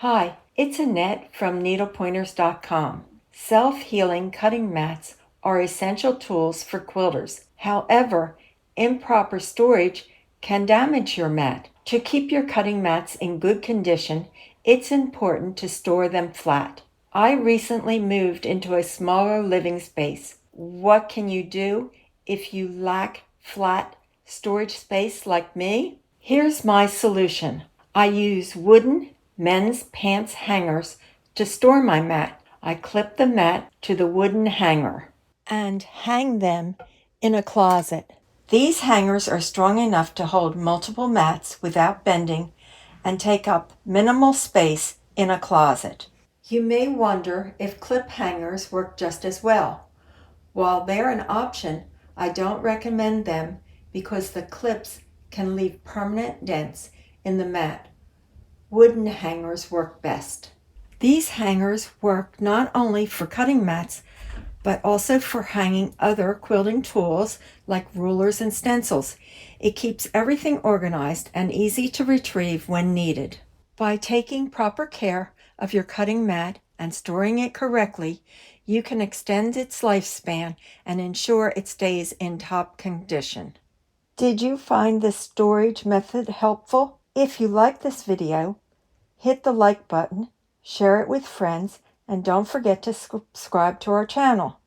Hi, it's Annette from needlepointers.com. Self-healing cutting mats are essential tools for quilters. However, improper storage can damage your mat. To keep your cutting mats in good condition, it's important to store them flat. I recently moved into a smaller living space. What can you do if you lack flat storage space like me? Here's my solution. I use wooden men's pants hangers to store my mat. I clip the mat to the wooden hanger and hang them in a closet. These hangers are strong enough to hold multiple mats without bending and take up minimal space in a closet. You may wonder if clip hangers work just as well. While they're an option, I don't recommend them because the clips can leave permanent dents in the mat. Wooden hangers work best. These hangers work not only for cutting mats, but also for hanging other quilting tools like rulers and stencils. It keeps everything organized and easy to retrieve when needed. By taking proper care of your cutting mat and storing it correctly, you can extend its lifespan and ensure it stays in top condition. Did you find this storage method helpful? If you like this video, hit the like button, share it with friends, and don't forget to subscribe to our channel.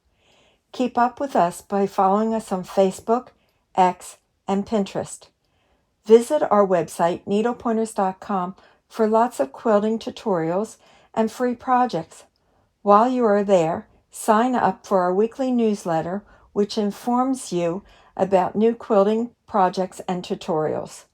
Keep up with us by following us on Facebook, X, and Pinterest. Visit our website, needlepointers.com, for lots of quilting tutorials and free projects. While you are there, sign up for our weekly newsletter, which informs you about new quilting projects and tutorials.